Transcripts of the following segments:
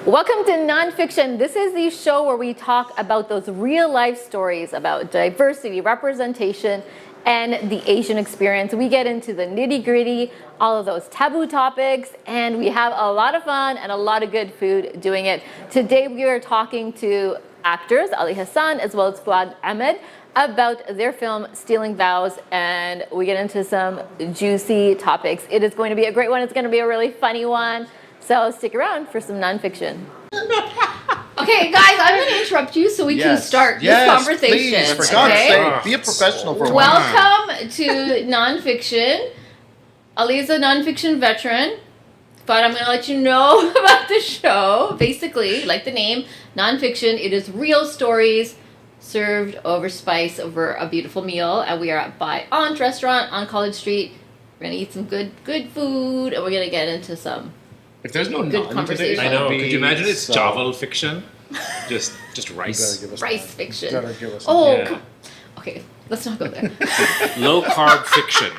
Welcome to Nonfiction. This is the show where we talk about those real life stories about diversity, representation, and the Asian experience. We get into the nitty gritty, all of those taboo topics, and we have a lot of fun and a lot of good food doing it. Today we are talking to actors, Ali Hassan as well as Fuad Ahmed, about their film Stealing Vows, and we get into some juicy topics. It is going to be a great one. It's going to be a really funny one. So stick around for some nonfiction. Okay, guys, I'm going to interrupt you so we can start this conversation. Please, for God's sake, be a professional for once. Welcome to Nonfiction. Ali is a nonfiction veteran, but I'm going to let you know about the show. Basically, like the name, nonfiction, it is real stories served over spice over a beautiful meal. And we are at By Aunt Restaurant on College Street. We're going to eat some good food, and we're going to get into some if there's no good conversation, I know. Could you imagine it's Java fiction? Just rice. rice fiction. Okay, let's not go there. Low carb fiction.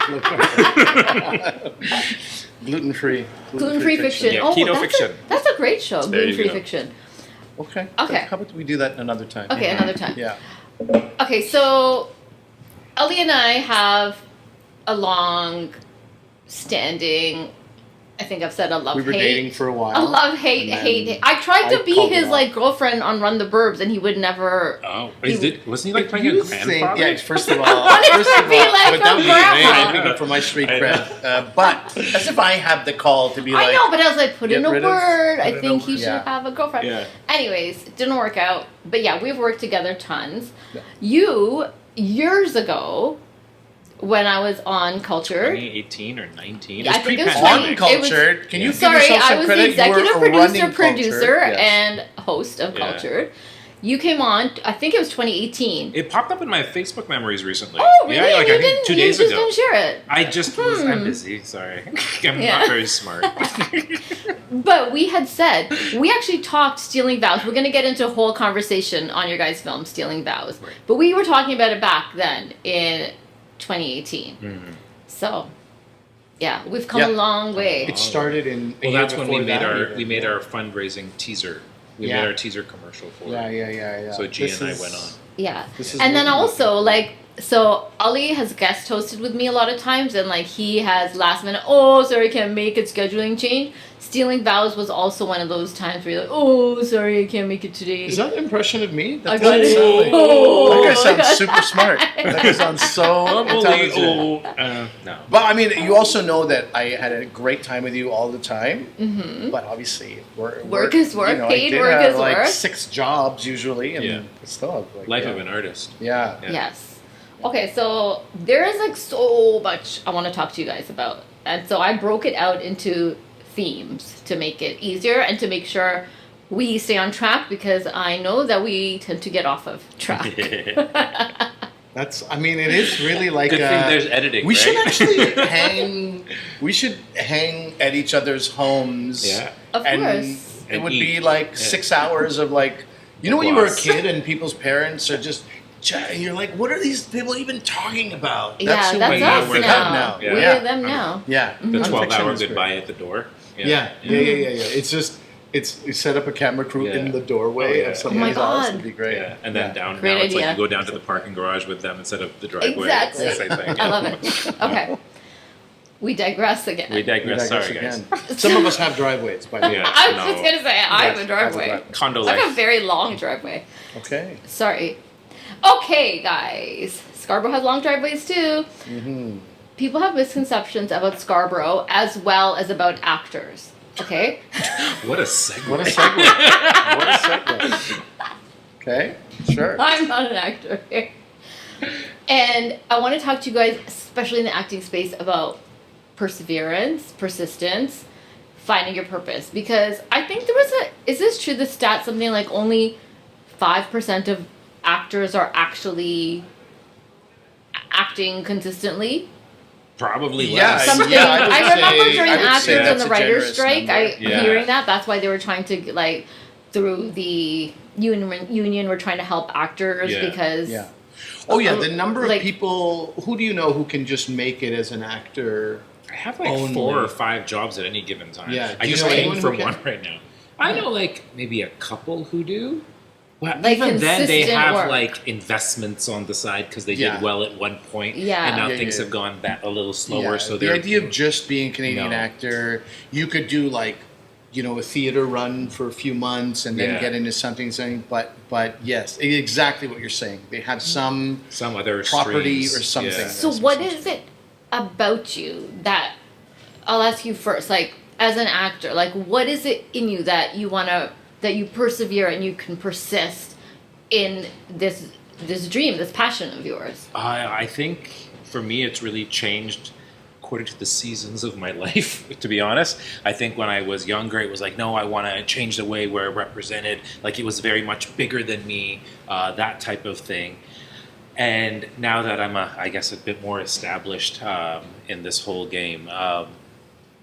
Gluten-free. Gluten-free fiction. Yeah, keto fiction. That's a great show. Gluten-free fiction. Okay. Okay. How about we do that another time? Okay, another time. Yeah. Okay, so Ali and I have a long-standing, I think I've said a love-hate. We were dating for a while. A love-hate, hate. I tried to be his girlfriend on Run the Burbs, and he would never. Oh, wasn't he playing a grandfather? Yeah, first of all, but that would be amazing for my street cred. But as if I have the call to be like. I know, but I was like, put in a word. I think he should Yeah. have a girlfriend. Yeah. Anyways, it didn't work out. But yeah, we've worked together tons. Yeah. You, years ago, when I was on Cultured. 2018 or 19? Yeah, I think it was On Cultured. Can you give Sorry, yourself some I was credit? the executive You were running producer Cultured. Yes. and host of Cultured. You came on, I think it was 2018. It popped up in my Facebook memories recently. Oh, really? Yeah, like I think 2 days you ago. just didn't share it. I just I'm busy, sorry. I'm not very smart. But we had said, we actually talked Stealing Vows. We're going to get into a whole conversation on your guys' film, Stealing Vows. Right. But we were talking about it back then in 2018. Mm-hmm. So, yeah, we've come a long way. It started in. Well, that's when we made our fundraising teaser. We made our teaser commercial for it. Yeah. So G and I went on. Yeah. And then also, so Ali has guest hosted with me a lot of times, and he has last minute, oh, sorry, I can't make it, scheduling change. Stealing Vows was also one of those times where you're like, oh, sorry, I can't make it today. Is that an impression of me? That I got it. That guy sounds super smart. That guy sounds so intelligent. No. But I mean, you also know that I had a great time with you all the time. Mm-hmm. But obviously, work is work. Paid I did work have is work. 6 jobs usually, and still Life of an artist. Yeah. Yes. Okay, so there is so much I want to talk to you guys about, and so I broke it out into themes to make it easier and to make sure we stay on track, because I know that we tend to get off of track. That's. I mean, it is really like. Good thing there's editing. We right? should actually hang. We should hang at each other's homes. Yeah. Of course. It would eat. be 6 hours of when you were a kid and people's parents are just. You're like, what are these people even talking about? That's us now. we're them now. We Yeah. are them now. Yeah. The Nonfiction 12-hour is great. goodbye at the door. Yeah. It's just, you set up a camera crew in the doorway of somebody's house. It'd be great. Yeah. And then down Great now it's idea. like you go down to the parking garage with them instead of the driveway. Exactly. It's the same thing. I love it. Okay. We digress again. We digress. Sorry, guys. Some of us have driveways, by the way. Yeah. I was just going to say, I have a Yes, driveway. Condo I have a life. very long driveway. Okay. Sorry. Okay, guys. Scarborough has long driveways too. Mm-hmm. People have misconceptions about Scarborough as well as about actors. Okay? What a segue. What a segue. What a segue. Okay, sure. I'm not an actor here. And I want to talk to you guys, especially in the acting space, about perseverance, persistence, finding your purpose. Because I think is this true, the stat, something like only 5% of actors are actually acting consistently? Probably Yeah, less. Something. yeah, I would I remember say- during I the would say actors and that's the a writers' generous strike, number. hearing that's why they were trying to through the union were trying to help actors because Yeah. Oh yeah, the number of like- people. Who do you know who can just make it as an actor? I have like Only. 4 or 5 jobs at any given time. Yeah, I do you just know came anyone from who can? one right now. I know like maybe a couple who do. But Like even then, they consistent have work. like investments on the side because they Yeah. did well at one point, Yeah. and now Yeah, things yeah. have gone back a little slower. Yeah, So the they're idea of just being a Canadian No. actor, you could do like, a theater run for a few months and then Yeah. get into something. But yes, exactly what you're saying. They have some other property streams. or something. Yeah. So what is it about you that I'll ask you first, like as an actor, like what is it in you that you persevere and you can persist in this dream, this passion of yours? I think for me, it's really changed according to the seasons of my life, to be honest. I think when I was younger, it was like, no, I want to change the way we're represented. Like it was very much bigger than me, that type of thing. And now that I'm, I guess, a bit more established in this whole game,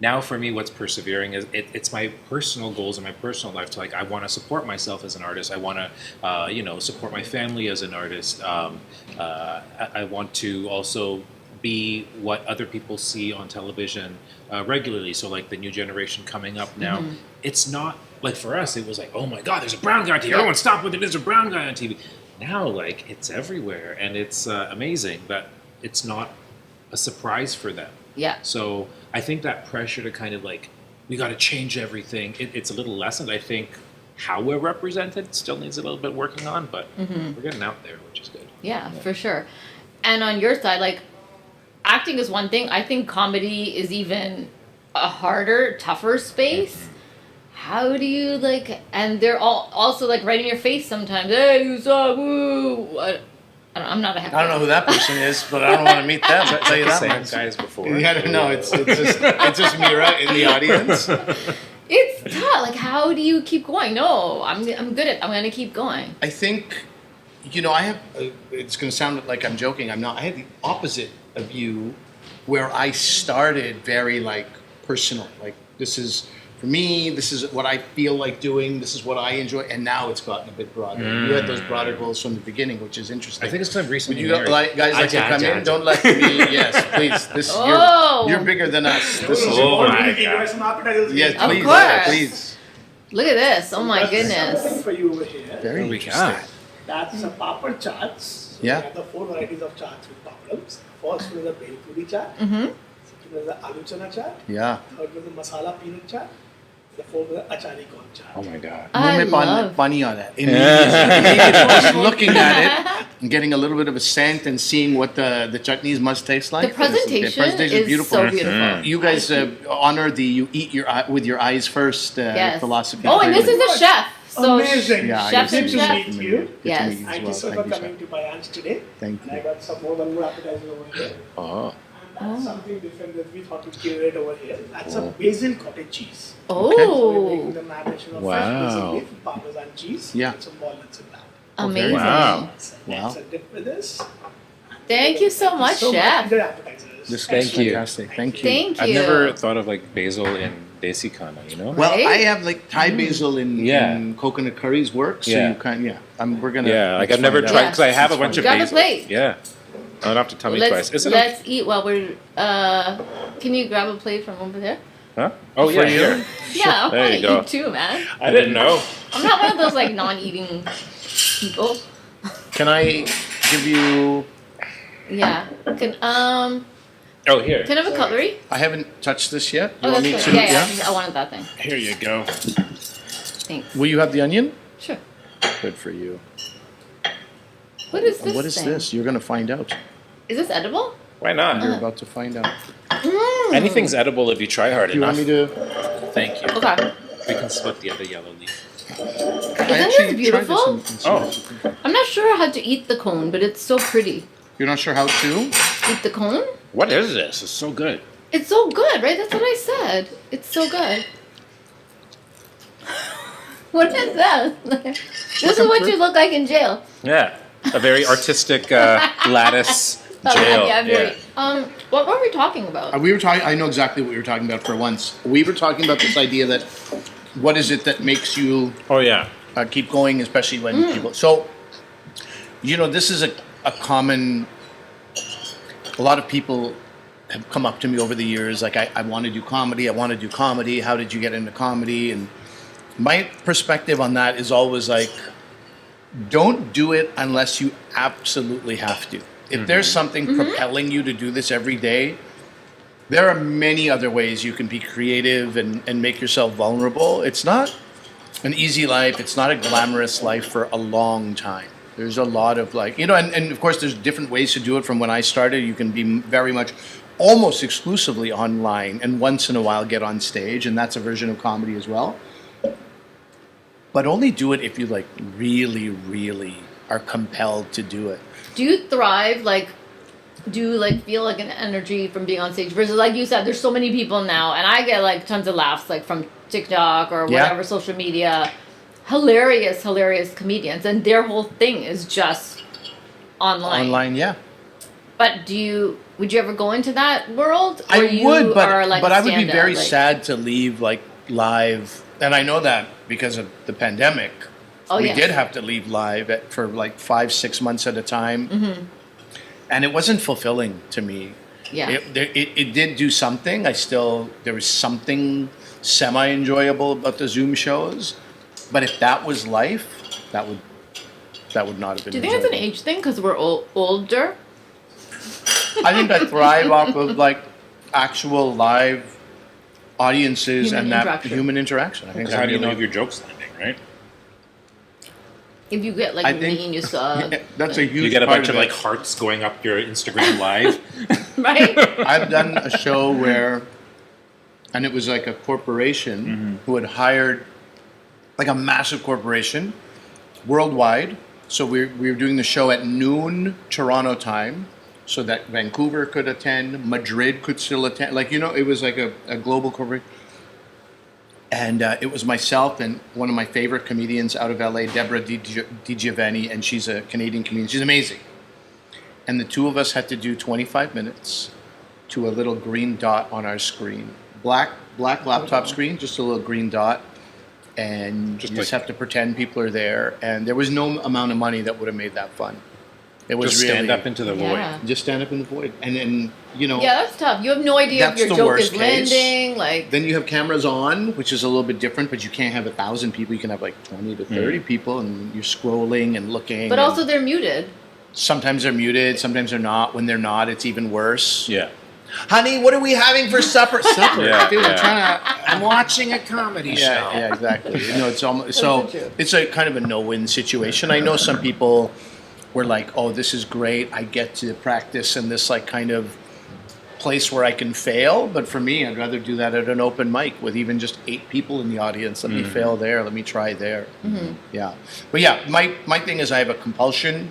now for me, what's persevering is it's my personal goals in my personal life. To like, I want to support myself as an artist. I want to, support my family as an artist. I want to also be what other people see on television regularly. So like the new generation coming up now, it's not like for us. It was like, oh my God, there's a brown guy on TV. Everyone stop with it. There's a brown guy on TV. Now, like it's everywhere, and it's amazing that it's not a surprise for them. Yeah. So I think that pressure to kind of like, we got to change everything, it's a little lessened. I think how we're represented still needs a little bit working on, but we're getting out there, which is good. Yeah, for sure. And on your side, like acting is one thing. I think comedy is even a harder, tougher space. How do you like, and they're all also like right in your face sometimes. Hey, you suck, woo. I'm not a happy. I don't know who that person is, but I don't want to meet them. I'll tell you that Same much. guys before. Yeah, I don't know. It's just Meera in the audience. It's tough. Like, how do you keep going? No, I'm good at. I'm gonna keep going. I think, I have. It's going to sound like I'm joking. I'm not. I have the opposite of you, where I started very like personal. Like this is for me. This is what I feel like doing. This is what I enjoy. And now it's gotten a bit broader. You had those broader goals from the beginning, which is interesting. I think it's because I'm Would recently you married. guys like to come in? Don't let me. Yes, please. This Oh. you're bigger than us. This is Oh my Give God. us some appetizers. yes, Of please, course. please. Look at this. Oh my Something goodness. for you over here. Very Oh my interesting. God. That's a papad chaats. So Yeah. We have the 4 varieties of chaats with papadams. First one is the bel puri chaat. Mm-hmm. Second one is the aloo chana chaat. Yeah. Third one is the masala peanut chaat. The fourth one is the achari corn chaat. Oh my God. I Muh mein love. pani on that. Immediately just looking at it and getting a little bit of a scent and seeing what the chutneys must taste like. The presentation is so beautiful. You guys honor the you eat with your eyes first Yes. philosophy. Oh, and this is a chef. So Amazing. Yeah, I chef guess and it's Good to chef. meet you. Good to Yes. meet you as Thank you well. so Thank for you, coming chef. to my aunt's today. Thank And I you. got some more appetizers over here. Oh. And that's something different that we thought to curate over here. That's a basil cottage cheese. So we're Oh, making the marination of Wow. fresh basil leaf, parmesan cheese, Yeah. and some walnuts in that. amazing. Wow. Wow. That's a dip with this. Thank you so much, chef. Good appetizers. This Thank is you. fantastic. Thank you. Thank you. I've never thought of like basil in desi kana, Well, Right? I have like Thai basil in coconut curries work, so Yeah. you can we're gonna. Yeah, like let's I've never find out. tried because I have a bunch of Grab a basil. plate. Yeah. I don't have to tell me twice. Is it Let's eat while we're. Can you grab a plate from over there? Huh? Oh yeah, here. Yeah, I There want you to go. eat too, man. I didn't know. I'm not one of those like non-eating people. Can I give you? Yeah. Oh here. Can I have a cutlery? I haven't touched this yet. You Oh, want that's me good. to? Yeah, I wanted that thing. Here you go. Thanks. Will you have the onion? Sure. Good for you. What is this? What is thing? this? You're gonna find out. Is this edible? Why not? You're about to find out. Anything's edible if you try hard Do you enough. want me to? Thank you. Okay. We can split the other yellow leaf. Isn't this beautiful? Oh. I'm not sure how to eat the cone, but it's so pretty. You're not sure how to? Eat the cone? What is this? It's so good. It's so good, right? That's what I said. It's so good. What is that? This is what you look like in jail. Yeah. A very artistic lattice jail. Yeah, very. What were we talking about? We were talking. I know exactly what we were talking about for once. We were talking about this idea that what is it that makes you Oh yeah. keep going, especially when people. So, this is a common. A lot of people have come up to me over the years, like I want to do comedy. I want to do comedy. How did you get into comedy? And my perspective on that is always like, don't do it unless you absolutely have to. If there's something propelling you to do this every day, there are many other ways you can be creative and make yourself vulnerable. It's not an easy life. It's not a glamorous life for a long time. There's a lot of like, you know, and of course there's different ways to do it from when I started. You can be very much almost exclusively online and once in a while get on stage, and that's a version of comedy as well. But only do it if you like really, really are compelled to do it. Do you thrive, like, do you like feel like an energy from being on stage versus, like you said, there's so many people now, and I get like tons of laughs like from TikTok or whatever social media, hilarious comedians, and their whole thing is just online. Online, yeah. But would you ever go into that world? Or I would, but I would be stand-up, very like- sad to leave like live, and I know that because of the pandemic. We yes. did have to leave live for like 5-6 months at a time, and it wasn't fulfilling to me. Yeah. It did do something. There was something semi-enjoyable about the Zoom shows, but if that was life, that would not have been. Do you think it's an enjoyable. age thing because we're older? I think I thrive off of like actual live audiences Human and that interaction. human interaction. I think Because how do you know if your joke's landing, right? If you get like I me think and you saw, that's a huge. You get a part bunch of it. like hearts going up your Instagram live. right? I've done a show where, and it was like a corporation who had hired, like a massive corporation, worldwide. So we were doing the show at noon Toronto time, so that Vancouver could attend, Madrid could still attend. Like, you know, it was like a global corporation. And it was myself and one of my favorite comedians out of LA, Deborah DiGiovanni, and she's a Canadian comedian. She's amazing. And the two of us had to do 25 minutes to a little green dot on our screen. Black laptop screen, just a little green dot. And Just you just like- have to pretend people are there. And there was no amount of money that would have made that fun. It was Just really, stand up into the Yeah. void. just stand up in the void. And then, you know, Yeah, that's tough. You have no idea if That's your the joke worst is case. landing. Like, then you have cameras on, which is a little bit different, but you can't have 1,000 people. You can have like 20 to 30 people, and you're scrolling and looking. but and also they're muted. sometimes they're muted, sometimes they're not. When they're not, it's even worse. Yeah. Honey, what are we having for supper? Supper. Yeah, Dude, yeah. I'm trying to. I'm watching a comedy show. Yeah, exactly. You know, it's almost so. so true. It's a kind of a no-win situation. I know some people were like, "Oh, this is great. I get to practice in this like kind of place where I can fail." But for me, I'd rather do that at an open mic with even just 8 people in the audience. Let me fail there. Let me try there. Yeah, but yeah, my thing is I have a compulsion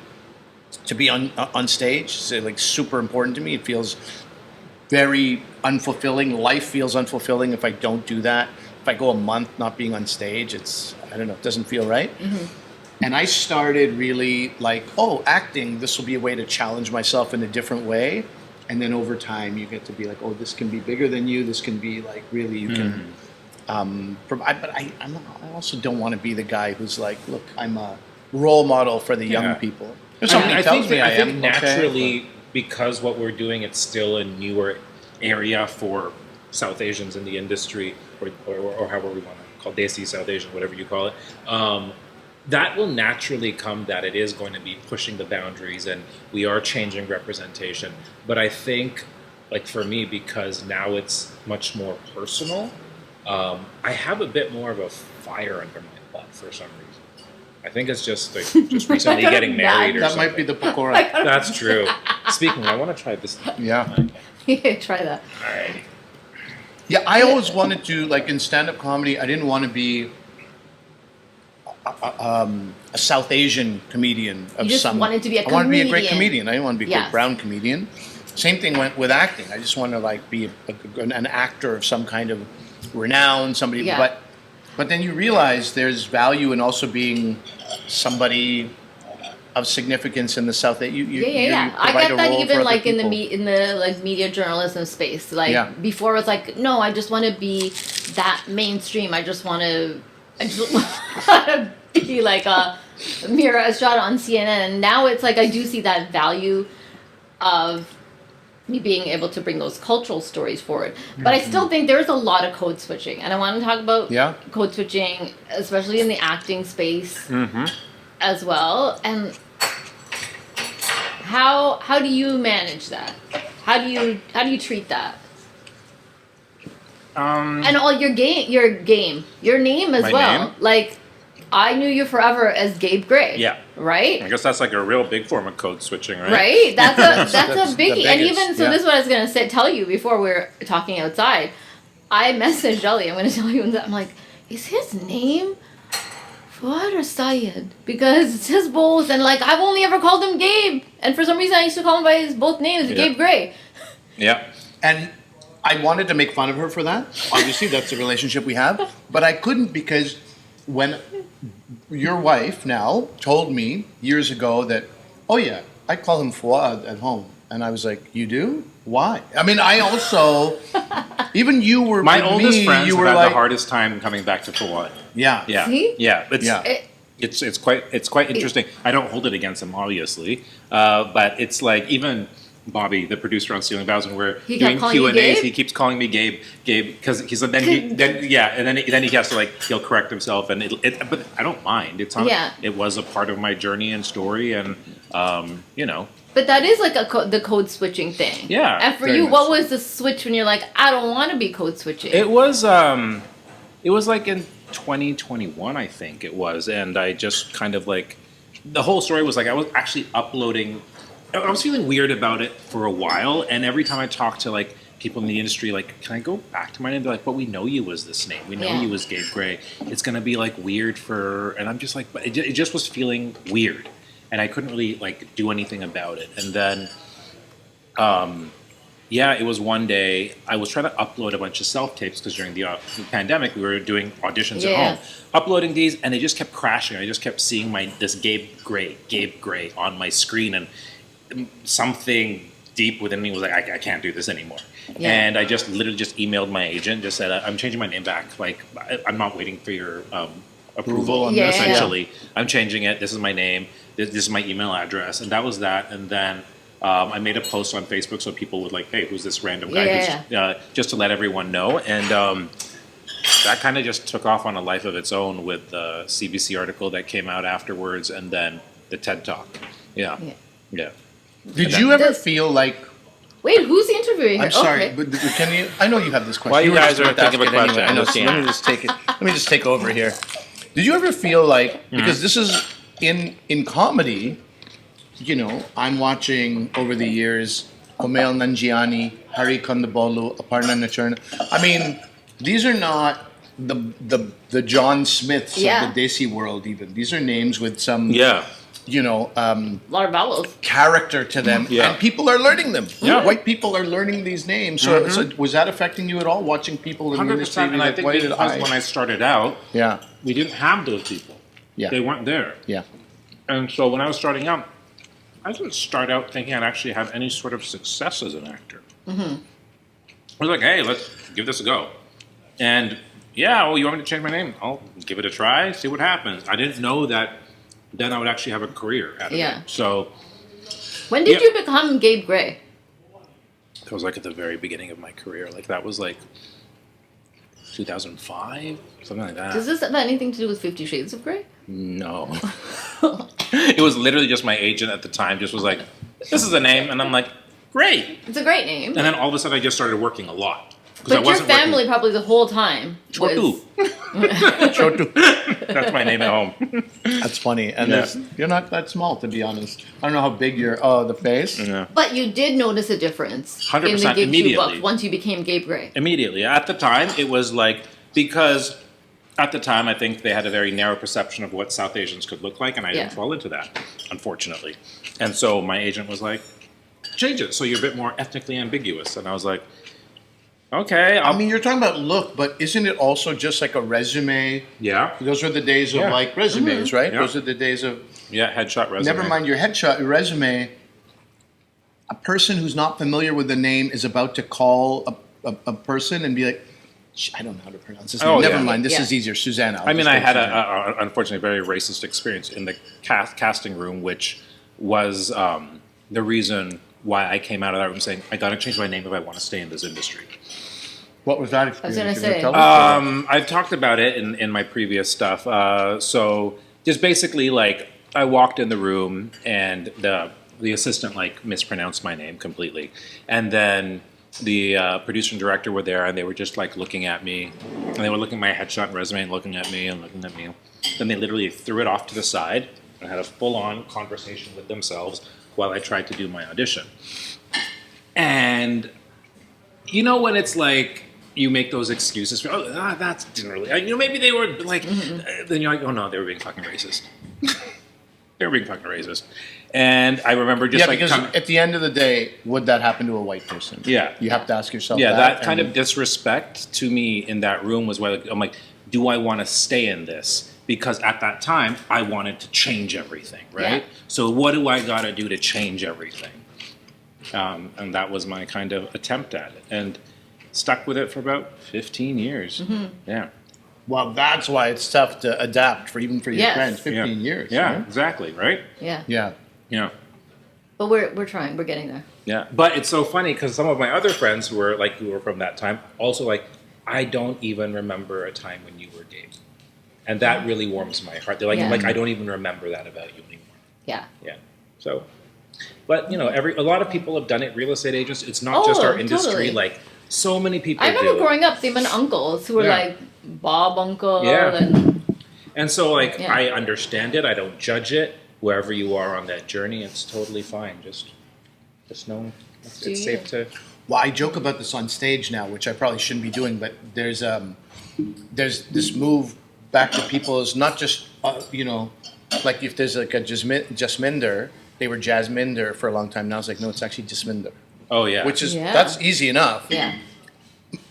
to be on stage. It's like super important to me. It feels very unfulfilling. Life feels unfulfilling if I don't do that. If I go a month not being on stage, I don't know, it doesn't feel right. And I started really like, oh, acting, this will be a way to challenge myself in a different way. And then over time, you get to be like, oh, this can be bigger than you. This can be like, really, you can provide. But I also don't want to be the guy who's like, look, I'm a role model for the young Yeah. people. If somebody tells me I think am, naturally, because what we're doing, it's still a newer area for South Asians in the industry, or however we want to call Desi, South Asian, whatever you call it. That will naturally come that it is going to be pushing the boundaries and we are changing representation. But I think, like for me, because now it's much more personal, I have a bit more of a fire under my butt for some reason. I think it's just like just recently getting married or that something. might be the pakora. That's true. Speaking, I want to try this. Yeah. Try that. Alrighty. Yeah, I always wanted to, like in stand-up comedy, I didn't want to be a South Asian comedian of You just some. wanted to be a I wanted to be a great comedian. comedian. I didn't want to be a Yes. great brown comedian. Same thing went with acting. I just wanted to like be an actor of some kind of renown, somebody. Yeah. But then you realize there's value in also being somebody of significance in the South. That you Yeah. I provide get a that role even for like other in the people. in the like media journalism space. Like Yeah. before, it was like, no, I just want to be that mainstream. I just want to be like a Meera Estrada on CNN. And now it's like I do see that value of me being able to bring those cultural stories forward. But I still think there's a lot of code switching, and I want to talk about code switching, especially in the acting space as well. And how do you manage that? How do you treat that? And all your name as My well. name? Like, I knew you forever as Gabe Gray. Yeah. Right? I guess that's like a real big form of code switching, right? Right? That's a the biggie. And biggest, even, so this is what I was going to tell you before we were talking outside. I messaged Ellie, I'm going to tell you, I'm like, is his name Fuad or Syed? Because it says both, and like, I've only ever called him Gabe. And for some reason, I used to call him by his both names, Gabe Gray. Yeah. And I wanted to make fun of her for that. Obviously, that's the relationship we have. But I couldn't because when your wife now told me years ago that, oh yeah, I call him Fuad at home. And I was like, you do? Why? I mean, I also, even you were, My with oldest me, friends you have were had like, the hardest time coming back to Fuad. Yeah. Yeah. See? Yeah. Yeah. It's quite interesting. I don't hold it against him, obviously, but it's like even Bobby, the producer on Stealing Vows, when we're He doing kept calling you Q&As, Gabe? he keeps calling me Gabe, because he's then he has to like he'll correct himself, and but I don't mind. It's on. Yeah. It was a part of my journey and story, and you know. But that is like the code switching thing. Yeah, And for very you, much what so. was the switch when you're like, I don't want to be code switching? It was like in 2021, I think it was, and I just kind of like the whole story was like I was actually uploading. I was feeling weird about it for a while, and every time I talked to like people in the industry, like, can I go back to my name? They're like, but we know you as this name. We know you as Gabe Gray. It's gonna be like weird and I'm just like, but it just was feeling weird, and I couldn't really like do anything about it. And then, it was one day I was trying to upload a bunch of self tapes because during the pandemic we were doing auditions at home, uploading these, and they just kept crashing. I just kept seeing this Gabe Gray on my screen, and something deep within me was like, I can't do this anymore. Yeah. And I just literally just emailed my agent, just said, I'm changing my name back. Like, I'm not waiting for your approval on this, essentially. I'm changing it. This is my name. This is my email address. And that was that. And then I made a post on Facebook so people would like, hey, who's this random guy? Just to let everyone know. And that kind of just took off on a life of its own with the CBC article that came out afterwards, and then the TED Talk. Yeah. Did you ever feel like? Wait, who's interviewing? I'm sorry, but can you? I know you have this question. While you were guys just are about to thinking of a ask it question, I know. let's So see. let me just take it. Let me just take over here. Did you ever feel like, because this is in comedy, you know, I'm watching over the years Kumail Nanjiani, Hari Kondabolu, Aparna Nacharna. I mean, these are not the John Smiths of the Desi world. Even these are names with some you know, a lot of vowels, character to them, and people are learning them. Yeah. White people are learning these names. So was that affecting you at all, watching people in the industry? 100%. And I think because when I started out, we didn't have those people. Yeah. They weren't there. Yeah. And so when I was starting out, I didn't start out thinking I'd actually have any sort of success as an actor. I was like, hey, let's give this a go. And you want me to change my name? I'll give it a try, see what happens. I didn't know that then I would actually have a career out of it. So when did you become Gabe Gray? It was like at the very beginning of my career. Like that was like 2005, something like that. Does this have anything to do with 50 Shades of Grey? No. It was literally just my agent at the time just was like, this is a name. And I'm like, great. It's a great name. And then all of a sudden I just started working a lot. But your family probably the whole time Chotu. Chotu. That's my name at home. That's funny. And you're not that small, to be honest. I don't know how big the face. Yeah. But you did notice a difference 100% in the gigs immediately. you booked once you became Gabe Gray. Immediately. At the time, it was like, because at the time I think they had a very narrow perception of what South Asians could look like, and I didn't fall into that, unfortunately. And so my agent was like, change it so you're a bit more ethnically ambiguous. And I was like, okay. I mean, you're talking about look, but isn't it also just like a resume? Yeah. Those are the days of like resumes, right? Yeah. Those are the days of... headshot resume. Never mind your headshot, your resume. A person who's not familiar with the name is about to call a person and be like, I don't know how to pronounce this name. Oh, Never yeah. mind, this is easier. Susanna. I mean, I had a unfortunately very racist experience in the casting room, which was the reason why I came out of that room saying, I got to change my name if I want to stay in this industry. What was that experience? gonna Can you say. tell us? I've talked about it in my previous stuff. So just basically, like, I walked in the room and the assistant like mispronounced my name completely, and then the producer and director were there, and they were just like looking at me, and they were looking at my headshot and resume, and looking at me and looking at me. Then they literally threw it off to the side and had a full-on conversation with themselves while I tried to do my audition. And you know when it's like you make those excuses for, that didn't really, maybe they were like, then you're like, oh no, they were being fucking racist. They were being fucking racist. And I remember just because at the end of the day, would that happen to a white person? Yeah. You have to ask yourself that kind of disrespect to me in that room was why I'm like, do I want to stay in this? Because at that time, I wanted to change everything, right? Yeah. So what do I got to do to change everything? And that was my kind of attempt at it. And stuck with it for about 15 years. Yeah. Well, that's why it's tough to adapt for your Yes. friends. 15 years. Yeah, right? exactly, right? Yeah. Yeah. Yeah. But we're trying. We're getting there. Yeah. But it's so funny because some of my other friends who were from that time also like, I don't even remember a time when you were gay. And that really warms my heart. They're like, Yeah. I don't even remember that about you anymore. Yeah. Yeah. So, but a lot of people have done it. Real estate agents. It's not just our industry. Totally. Like so many people. I remember do. growing up, they were uncles who were Yeah. like Bob Uncle Yeah. and so like Yeah. I understand it. I don't judge it. Wherever you are on that journey, it's totally fine. Just know it's Do safe you. to. Well, I joke about this on stage now, which I probably shouldn't be doing, but there's this move back to people is not just, like if there's like a Jasminder, they were Jasminder for a long time. Now it's like, no, it's actually Jasminder, Oh yeah. which is, Yeah. that's easy enough. yeah.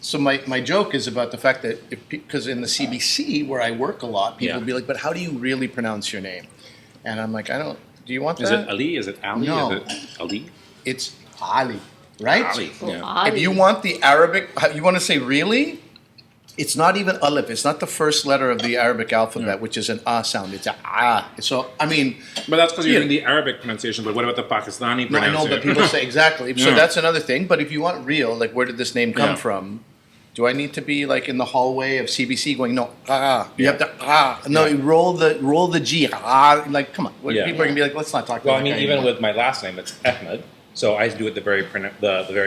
So my joke is about the fact that, because in the CBC where I work a lot, people Yeah. will be like, but how do you really pronounce your name? And I'm like, do you want Is that? it Ali? Is it Ali? No. Is it Ali? It's Ali, right? Ali. Oh, Yeah. Ali. If you want the Arabic, you want to say really, it's not even alif. It's not the first letter of the Arabic alphabet, which is an ah sound. It's a ah. So I mean, But that's because you're Yeah. doing the Arabic pronunciation. But what about the Pakistani no, I know, pronunciation? but people say exactly. So Yeah. that's another thing. But if you want real, like where did this name come Yeah. from? Do I need to be like in the hallway of CBC going no ah? You Yeah. have to ah no. Yeah. You roll the G ah. Like come on, Yeah. people are gonna be like, let's not talk. Well, about I mean, that even anymore. with my last name, it's Ahmed. So I do it the very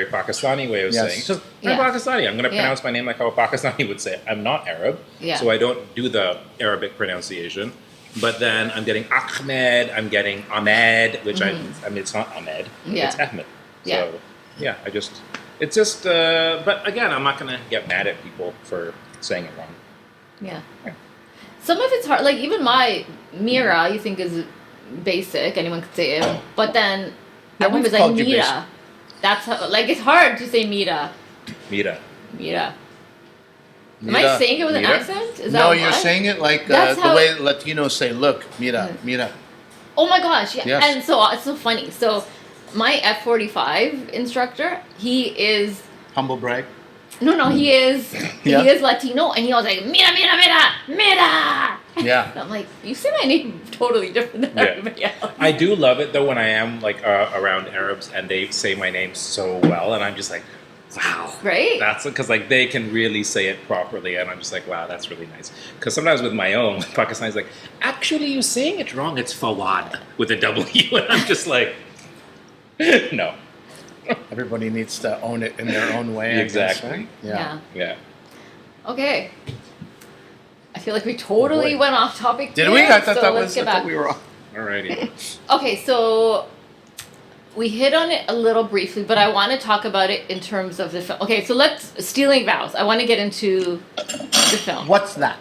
Pakistani way of Yes. saying. So I'm Yeah. Pakistani. I'm going to Yeah. pronounce my name like how a Pakistani would say it. I'm not Arab, Yeah. so I don't do the Arabic pronunciation. But then I'm getting Ahmed. I'm getting Ahmed, which I mean, it's not Ahmed. Yeah. It's Ahmed. Yeah. So yeah, it's just. But again, I'm not going to get mad at people for saying it wrong. Yeah. Some of it's hard. Like even my Meera, you think is basic. Anyone could say it. But then everyone we've was like called you basic. Meera. That's how. Like it's hard to say Meera. Mira. Meera. Am I Mira, saying it with an Mira? accent? Is that No, what? you're saying it like That's the how- way Latinos say, look, mira, mira. Oh my gosh! Yeah. Yes. And so it's so funny. So my F45 instructor, he is. Humble brag. No, he is. Yeah. He is Latino, and he was like Mira, Mira, Mira, Mira. Yeah. I'm like, you say my name totally different than Yeah. everybody else. I do love it though when I am like around Arabs and they say my name so well, and I'm just like, wow, Right? That's because like they can really say it properly, and I'm just like, wow, that's really nice. Because sometimes with my own Pakistani's like, actually, you're saying it wrong. It's Fawad with a W, and I'm just like, no, Everybody needs to own it in their own way. I guess, Exactly. right? Yeah. yeah. Okay. I feel like we totally boy. went off topic. Did there, we? I thought so that let's was. get I thought back. we were on. Alrighty. Okay, so we hit on it a little briefly, but I want to talk about it in terms of the film. Okay, so let's Stealing Vows. I want to get into the film. What's that?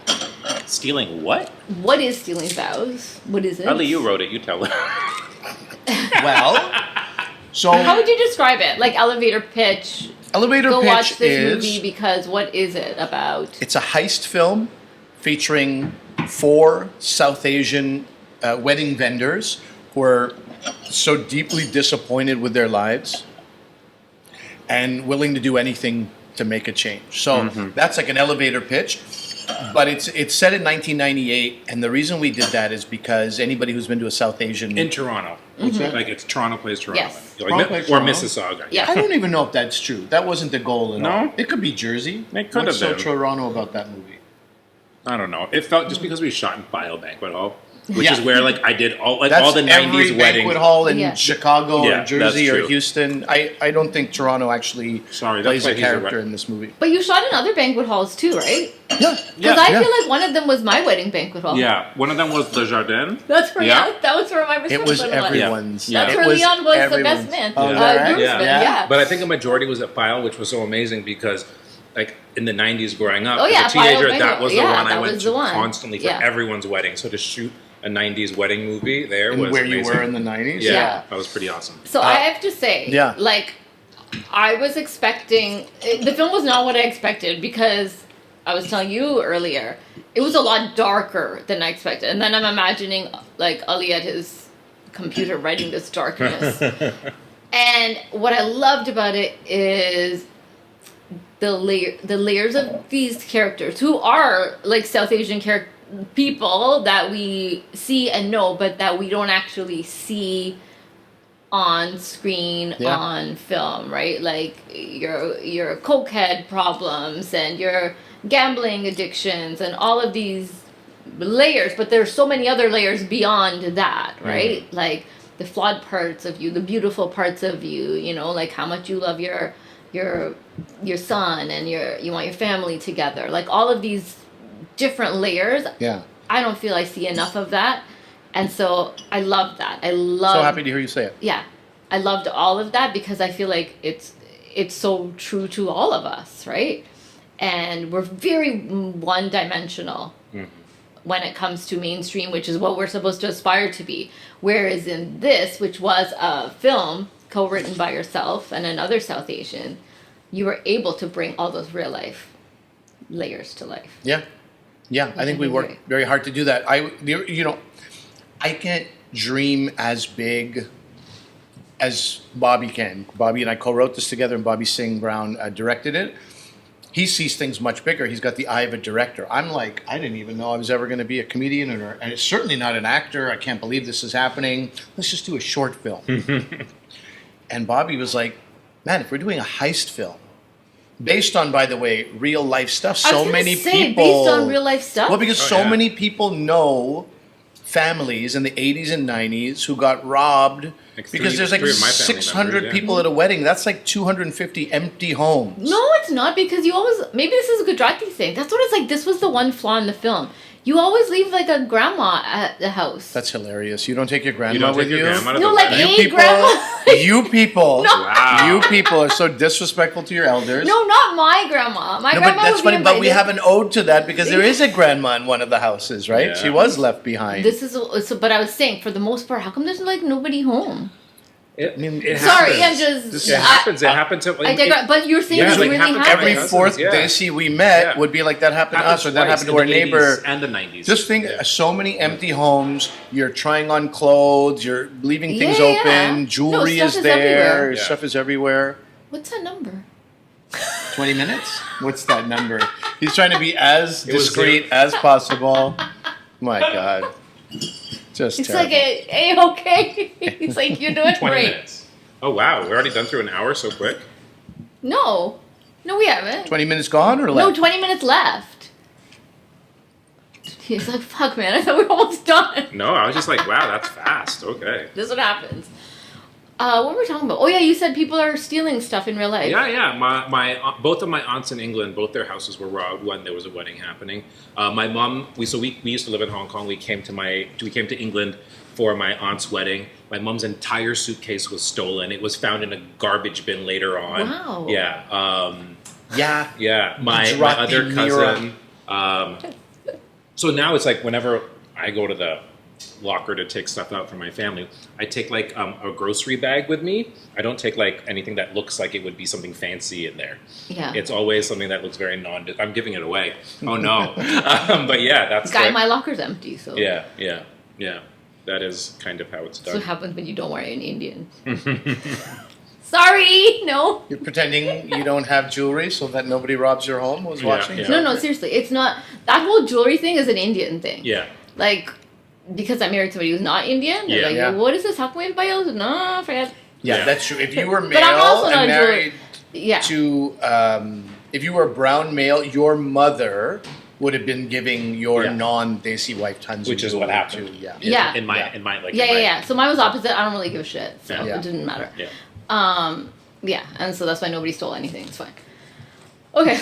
Stealing what? What is Stealing Vows? What is it? Ali, you wrote it. You tell her. Well, so How would you describe it? Like elevator pitch. elevator Go pitch watch this is movie because what is it about? it's a heist film featuring 4 South Asian wedding vendors who are so deeply disappointed with their lives and willing to do anything to make a change. So that's like an elevator pitch. But it's set in 1998, and the reason we did that is because anybody who's been to a South Asian In Toronto. Like it's Toronto plays Toronto. Yes. Like, Toronto plays or Toronto. Mississauga. Yeah. I don't even know if that's true. That wasn't the goal at all. No? It could be Jersey. It could What's so have been. Toronto about that movie? I don't know. It felt just because we shot in Bio Banquet Hall, which Yeah. is where like I did all That's all the every 90s weddings. banquet hall in Yeah. Chicago Yeah, or Jersey that's or true. Houston. I don't think Toronto actually Sorry, plays that's a why he's a character re- in this movie. But you shot in other banquet halls too, right? Yeah. Because Yeah. I Yeah. feel like one of them was my wedding banquet hall. Yeah, one of them was the Jardin. That's where Yeah. that was where my It was reception everyone's. Yeah. That's It where was Leon was the everyone's. best man. Oh, is that right? groomsman, Yeah. yeah. But I think a majority was at File, which was so amazing because, like, in the 90s growing up, Oh, yeah, as a teenager, File that was the Banquet. one Yeah, I that went was to the one. constantly for Yeah. everyone's wedding. So to shoot a 90s wedding movie there And was where amazing. you were in the 90s? Yeah, Yeah. that was pretty awesome. So I have to say, yeah. like, I was expecting the film was not what I expected because I was telling you earlier, it was a lot darker than I expected, and then I'm imagining like Ali at his computer writing this darkness. And what I loved about it is the layers of these characters who are like South Asian people that we see and know, but that we don't actually see on screen, Yeah. on film, right? Like your cokehead problems and your gambling addictions and all of these layers, but there's so many other layers beyond that, right? Like the flawed parts of you, the beautiful parts of you, you know, like how much you love your son and you want your family together, like all of these different layers. Yeah. I don't feel I see enough of that, and so I love that. I love. So happy to hear you say it. Yeah, I loved all of that because I feel like it's so true to all of us, right? And we're very one-dimensional when it comes to mainstream, which is what we're supposed to aspire to be. Whereas in this, which was a film co-written by yourself and another South Asian, you were able to bring all those real life layers to life. Yeah. Yeah, I think we worked very hard to do that. I can't dream as big as Bobby can. Bobby and I co-wrote this together, and Bobby Singh Brown directed it. He sees things much bigger. He's got the eye of a director. I'm like, I didn't even know I was ever going to be a comedian, and it's certainly not an actor. I can't believe this is happening. Let's just do a short film. And Bobby was like, man, if we're doing a heist film, based on, by the way, real life stuff. So many people. Based on real life stuff. Well, because so many people know families in the 80s and 90s who got robbed Like because there's like three of my family 600 members, yeah. people at a wedding. That's like 250 empty homes. No, it's not, because you always, maybe this is a Gujarati thing. That's what it's like. This was the one flaw in the film. You always leave like a grandma at the house. That's hilarious. You don't take your grandma You don't with take your you? grandma to No, the like wedding? a- You people, grandma. you people, No. Wow. you people are so disrespectful to your elders. No, not my grandma. My No, grandma but that's would be funny. But we invited. have an ode to that because there is a grandma in one of the houses, right? Yeah. She was left behind. This is so, but I was saying, for the most part, how come there's like nobody home? It, I mean, it Sorry, happens. I'm just. It happens. It happens. I digress. But you're saying Yeah, this like really happened happens. every Cousins, fourth yeah. Desi we met Yeah. would be like, that happened to Happens us, or that twice happened to in our the neighbor. 80s and the 90s. Just think, so many empty homes. You're trying on clothes. You're leaving things Yeah, open. yeah. No, Jewelry stuff is is there. everywhere. Yeah. Stuff is everywhere. What's that number? 20 minutes? What's that number? He's trying to be as It was discreet as possible. My God. Just It's terrible. like okay. It's like you're doing 20 great. minutes. Oh wow, we're already done through an hour so quick. No, we haven't. 20 minutes gone or No, left? 20 minutes left. He's like, fuck, man. I thought we were almost done. No, I was just like, wow, that's fast. Okay. This is what happens. What were we talking about? Oh yeah, you said people are stealing stuff in real life. Yeah. My both of my aunts in England, both their houses were robbed when there was a wedding happening. My mom, we used to live in Hong Kong. We came to England for my aunt's wedding. My mom's entire suitcase was stolen. It was found in a garbage bin later on. Wow. Yeah. Yeah. My Gujarati other Meera. cousin. So now it's like whenever I go to the locker to take stuff out for my family, I take like a grocery bag with me. I don't take like anything that looks like it would be something fancy in there. Yeah. It's always something that looks very I'm giving it away. Oh no. But yeah, that's Guy, like, my locker's empty, so. yeah. That is kind of how it's That's done. what happens when you don't wear an Indian. Sorry, no. You're pretending you don't have jewelry so that nobody robs your home who's Yeah, watching? yeah. No, seriously. It's not. That whole jewelry thing is an Indian thing. Yeah. Like, because I married somebody who's not Indian, they're Yeah. like, Yeah. what is this? How come we have to buy those? No, forget. Yeah, Yeah. that's true. If you were But I'm also male not and a jeweler. married Yeah. to, if you were a brown male, your mother would have been giving your Yeah. non-Desi wife tons Which of is what jewelry happened. too. Yeah. Yeah. In my Yeah. in my like. Yeah, in my, yeah. So mine was opposite. I don't really give a shit. So Yeah. it didn't matter. Yeah. Yeah, and so that's why nobody stole anything. It's fine. Okay,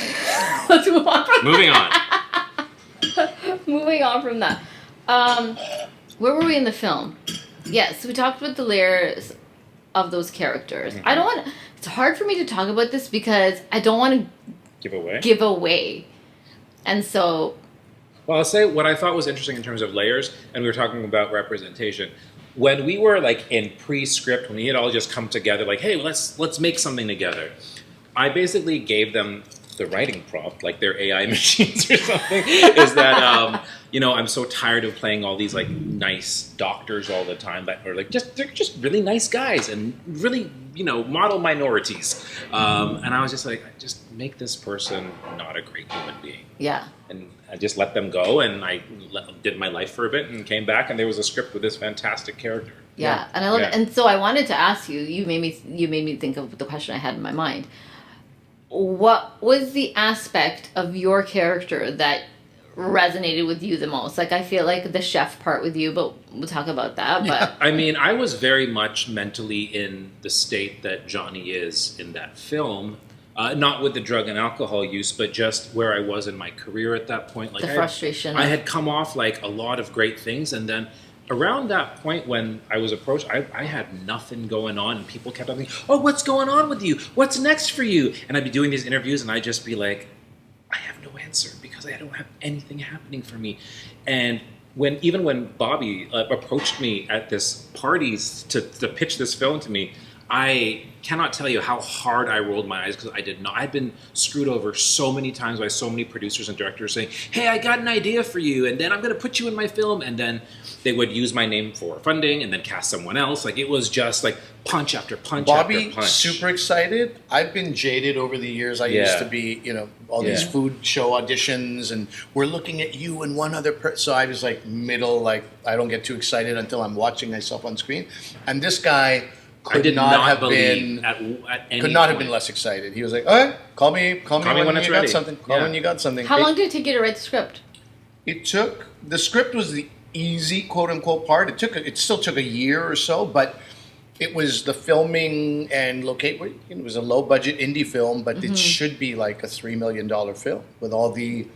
let's move on from Moving on. moving on from that. Where were we in the film? Yes, we talked about the layers of those characters. I don't want. It's hard for me to talk about this because I don't want to Give away. give away, and so Well, I'll say what I thought was interesting in terms of layers, and we were talking about representation. When we were like in pre-script, when we had all just come together, like, hey, let's make something together. I basically gave them the writing prompt, like their AI machines or something. Is that I'm so tired of playing all these like nice doctors all the time that are like they're just really nice guys and really model minorities. And I was just like, just make this person not a great human being. yeah. And I just let them go, and I did my life for a bit and came back, and there was a script with this fantastic character. Yeah, and I love Yeah. it. And so I wanted to ask you. You made me think of the question I had in my mind. What was the aspect of your character that resonated with you the most? Like, I feel like the chef part with you, but we'll talk about that. But I mean, I was very much mentally in the state that Johnny is in that film. Not with the drug and alcohol use, but just where I was in my career at that point. Like the frustration. I had come off like a lot of great things, and then around that point when I was approached, I had nothing going on, and people kept asking, "Oh, what's going on with you? What's next for you?" And I'd be doing these interviews, and I'd just be like, "I have no answer because I don't have anything happening for me." And even when Bobby approached me at this party to pitch this film to me, I cannot tell you how hard I rolled my eyes because I did not. I'd been screwed over so many times by so many producers and directors saying, "Hey, I got an idea for you, and then I'm going to put you in my film," and then they would use my name for funding and then cast someone else. Like it was just like punch after punch Bobby, after punch. super excited. I've been jaded over the years. I used Yeah. to be, all these Yeah. food show auditions, and we're looking at you and one other person. So I was like I don't get too excited until I'm watching myself on screen. And this guy I could did not have believe been at any could not have point. been less excited. He was like, "All right, call me when it's you ready." got something. Call Yeah. when you got something." How long did it take you to write the script? The script was the easy quote unquote part. It still took a year or so, but it was the filming and locate. It was a low budget indie film, but it should be like a $3 million film with all the.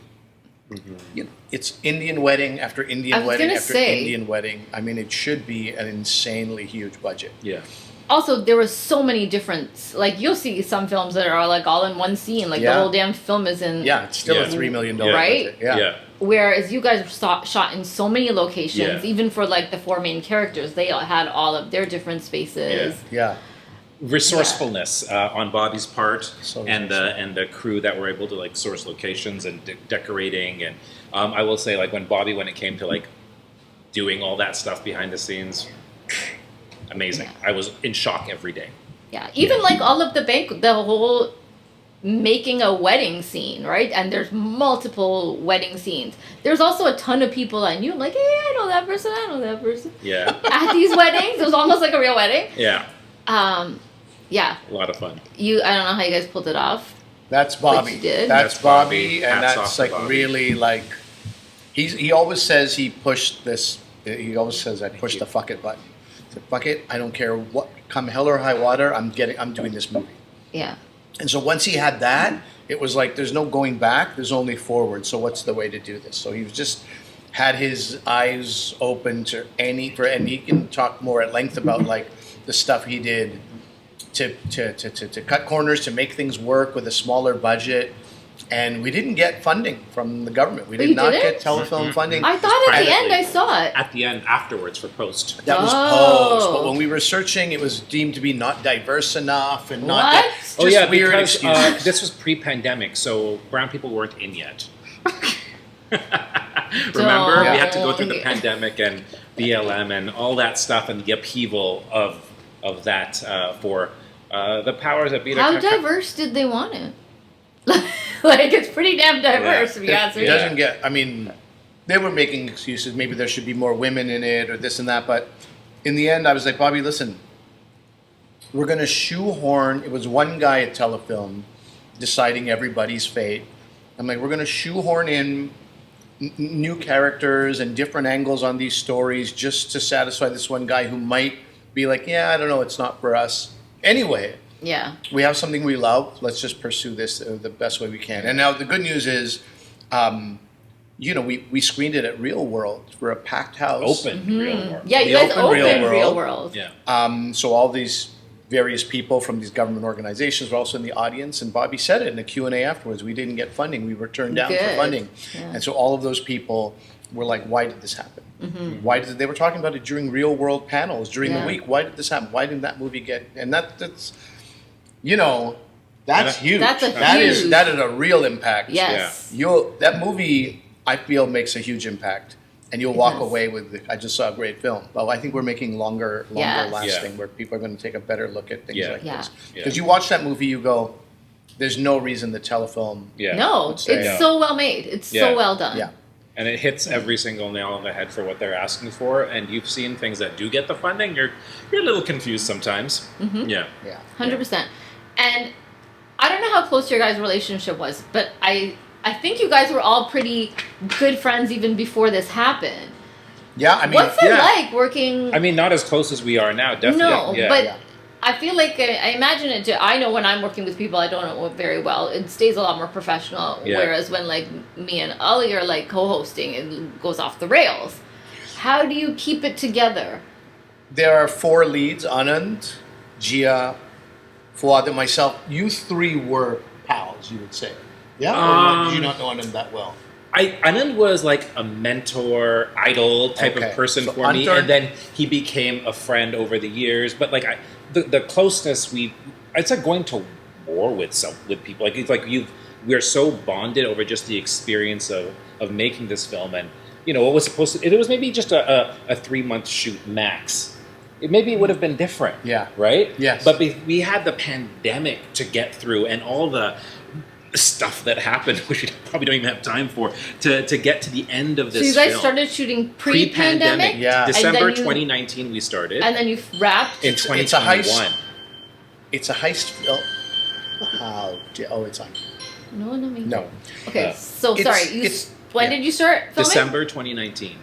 It's Indian wedding after I Indian was wedding gonna after say- Indian wedding. I mean, it should be an insanely huge budget. Yeah. Also, there were so many different. Like, you'll see some films that are like all in one scene. Like the Yeah. whole damn film is in. Yeah, it's still Yeah. a $3 million Right? budget. Yeah. Whereas you guys shot in so many locations, Yeah. even for like the four main characters, they all had all of their different spaces. Yeah. Resourcefulness on Bobby's part, So and the crew that were able to like source locations and decorating, and I will say, like when it came to like doing all that stuff behind the scenes, amazing. Yeah. I was in shock every day. Yeah, even like all of the whole making a wedding scene, right? And there's multiple wedding scenes. There's also a ton of people I knew. I'm like, hey, I know that person. I know that person. Yeah, At these weddings, it was almost like a real wedding. yeah, Yeah, a lot of fun. I don't know how you guys pulled it off. That's Bobby. you did. That's That's Bobby, Bobby. and Hats that's off to like Bobby. really like he always says he pushed this. He always says I pushed the fuck it button. He said, "Fuck it, I don't care what, come hell or high water, I'm doing this movie." Yeah. And so once he had that, it was like there's no going back. There's only forward. So what's the way to do this? So he was just had his eyes open to and he can talk more at length about like the stuff he did to cut corners, to make things work with a smaller budget. And we didn't get funding from the government. We Oh, did you not didn't? get telefilm funding. I thought at the privately. end I saw it. At the end, afterwards for post. That was Oh. post. But when we were searching, it was deemed to be not diverse enough and not What? just Oh yeah, weird because excuses. this was pre-pandemic, so brown people weren't in yet. Remember, we had to go through the Don't. pandemic and BLM and all that stuff and the upheaval of that for The powers that be. How diverse did they want it? Like, it's pretty damn diverse, if you ask me. It doesn't get, I mean, they were making excuses. Maybe there should be more women in it or this and that. But in the end, I was like, Bobby, listen, we're going to shoehorn. It was one guy at Telefilm deciding everybody's fate. I'm like, we're going to shoehorn in new characters and different angles on these stories just to satisfy this one guy who might be like, yeah, I don't know, it's not for us. Anyway, Yeah. we have something we love. Let's just pursue this the best way we can. And now the good news is, you know, we screened it at Real World for a packed house. Open Real World. Yeah, you The guys open opened Real Real World. World. Yeah. So all these various people from these government organizations were also in the audience, and Bobby said it in a Q&A afterwards. We didn't get funding. We were turned down for Good. funding. Yeah. And so all of those people were like, why did this happen? Why did they were talking about it during Real World panels during the Yeah. week? Why did this happen? Why didn't that movie get? And that's, you know, that's huge. That's a That is huge- a real impact. Yes. That movie, I feel, makes a huge impact. And you'll walk does. away with, I just saw a great film. Well, I think we're making longer Yes. lasting, Yeah. where people are going to take a better look at things Yeah. like Yeah. this. Yeah. Because you watch that movie, you go, there's no reason the Telefilm. Yeah. No, say. it's Yeah. so well made. It's Yeah. so well done. Yeah. And it hits every single nail on the head for what they're asking for. And you've seen things that do get the funding. You're a little confused sometimes. Yeah. Yeah. 100%. And I don't know how close your guys' relationship was, but I think you guys were all pretty good friends even before this happened. Yeah, I mean, What's it yeah. like working? I mean, not as close as we are now, definitely. No, yeah. but Yeah. I feel like I imagine it. I know when I'm working with people I don't know very well, it stays a lot more professional. Yeah. Whereas when like me and Ali are like co-hosting, it goes off the rails. How do you keep it together? There are 4 leads, Anand, Gia, Fuad, and myself. You 3 were pals, you would say. Yeah? Or did you not know Anand that well? Anand was like a mentor, idol type Okay. of person So for me, Anand- and then he became a friend over the years. But like the closeness it's like going to war with people. Like it's like we're so bonded over just the experience of making this film, and you know what was supposed to. It was maybe just a 3-month shoot max. Maybe it would have been different. Yeah. Right. Yes. But we had the pandemic to get through, and all the stuff that happened, which we probably don't even have time for, to get to the end of this So you guys film. started shooting pre-pandemic? Yeah. And December then you- 2019 we started. And then you wrapped? in It's a 2021. heist. It's a heist film. Oh, it's on. No, no, me. No. Okay, Uh, so it's- sorry. When yeah. did you start filming? December 2019.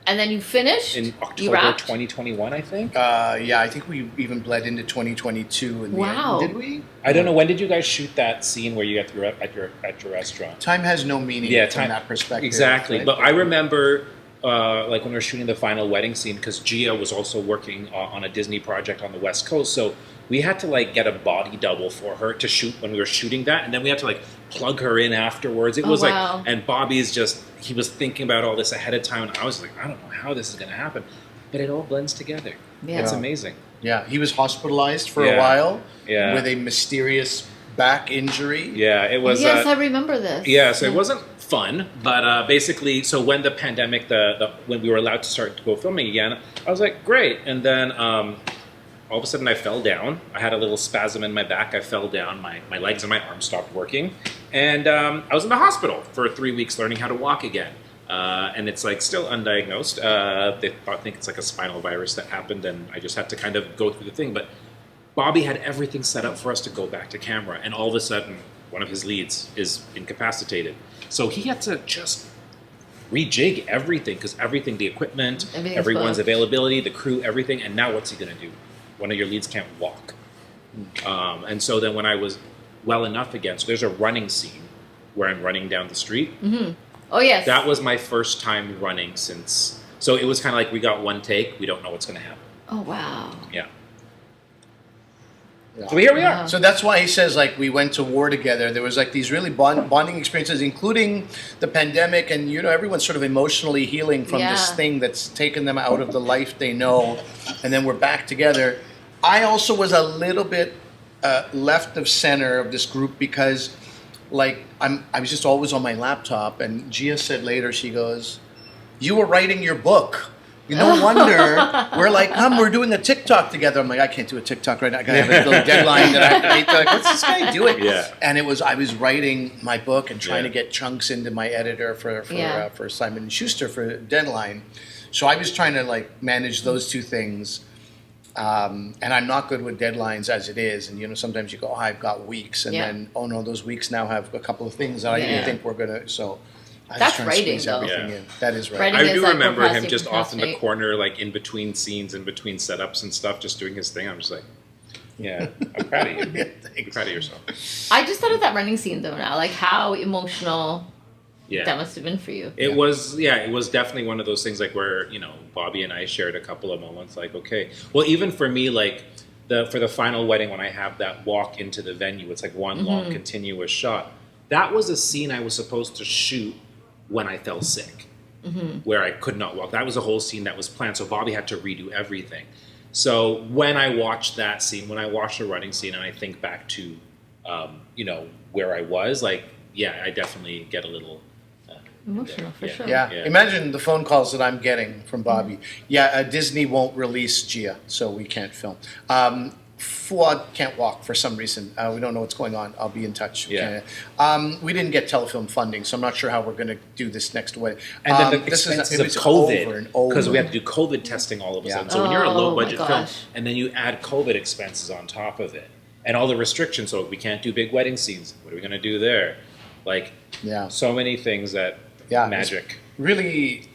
And then you finished? In You October wrapped? 2021, I think. Yeah, I think we even bled into 2022 in the Wow. end. Did we? I don't know, when did you guys shoot that scene where you at your restaurant? Time has no meaning Yeah, from time- that perspective. Exactly. right? But I remember like when we were shooting the final wedding scene, because Gia was also working on a Disney project on the West Coast, so we had to like get a body double for her to shoot when we were shooting that, and then we had to like plug her in afterwards. It Oh, was wow. like, and Bobby's just, he was thinking about all this ahead of time, and I was like, I don't know how this is going to happen, but it all blends together. Yeah. It's Yeah. amazing. Yeah, he was hospitalized for Yeah. a while Yeah. with a mysterious back injury. Yeah, it was. Yes, I remember this. Yeah, so it wasn't fun, but basically, so when the pandemic, when we were allowed to start to go filming again, I was like, great, and then all of a sudden I fell down. I had a little spasm in my back. I fell down. My legs and my arms stopped working, and I was in the hospital for 3 weeks learning how to walk again. And it's like still undiagnosed. They think it's like a spinal virus that happened, and I just had to kind of go through the thing. But Bobby had everything set up for us to go back to camera, and all of a sudden, one of his leads is incapacitated. So he had to just rejig everything, because everything, the equipment, Everything's everyone's booked. availability, the crew, everything. And now what's he going to do? One of your leads can't walk. And so then when I was well enough again, so there's a running scene where I'm running down the street. Oh, yes. That was my first time running since. So it was kind of like we got one take. We don't know what's going to happen. Oh, wow. Yeah. Yeah. So here we are. Wow. So that's why he says, like, we went to war together. There was like these really bonding experiences, including the pandemic, and you know, everyone's sort of emotionally healing from this Yeah. thing that's taken them out of the life they know, and then we're back together. I also was a little bit left of center of this group because, like, I was just always on my laptop, and Gia said later, she goes, "You were writing your book No wonder we're like, we're doing a TikTok together. I'm like, I can't do a TikTok right now. I gotta have a little deadline that I have to meet. They're like, what's this guy doing? Yeah. And I was writing my book and trying to get chunks into my editor for Simon and Schuster for deadline. So I was trying to like manage those two things. And I'm not good with deadlines as it is. And, you know, sometimes you go, I've got weeks. And then, oh no, those weeks now have a couple of things that I didn't think were going to. So I was trying to squeeze everything in. That is right. I do remember him just off in the corner, like in between scenes, in between setups and stuff, just doing his thing. I'm just like, yeah, I'm proud of you. I'm proud of yourself. I just thought of that running scene though now, like how emotional that must have been for you. It was, it was definitely one of those things like where, you know, Bobby and I shared a couple of moments like, okay, well, even for me, like for the final wedding, when I have that walk into the venue, it's like one long continuous shot. That was a scene I was supposed to shoot when I fell sick, where I could not walk. That was a whole scene that was planned. So Bobby had to redo everything. So when I watched that scene, when I watched the running scene and I think back to, you know, where I was, like, I definitely get a little emotional for sure. Yeah. Imagine the phone calls that I'm getting from Bobby. Disney won't release Gia, so we can't film. Fuad can't walk for some reason. We don't know what's going on. I'll be in touch. We didn't get telefilm funding, so I'm not sure how we're going to do this next wedding. And then the expenses of COVID, because we have to do COVID testing all of a sudden. So when you're a low budget film, and then you add COVID expenses on top of it, and all the restrictions, so we can't do big wedding scenes. What are we going to do there? Like, so many things that magic. Really,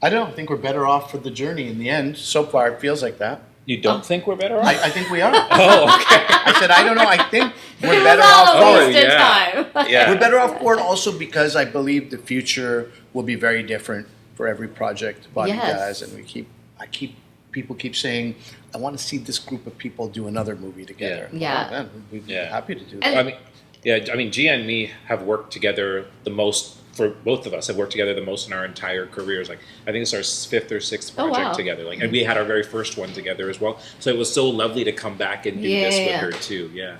I don't think we're better off for the journey in the end. So far, it feels like that. You don't think we're better off? I think we are. Oh, okay. I said, I don't know. I think we're better off for it. Time. We're better off for it also because I believe the future will be very different for every project Bobby does. And people keep saying, I want to see this group of people do another movie together. Yeah. We'd be happy to do that. I mean, Gia and me have worked together the most. For both of us, have worked together the most in our entire careers. Like, I think it's our 5th or 6th project together. Like, and we had our very first one together as well. So it was so lovely to come back and do this with her too. Yeah,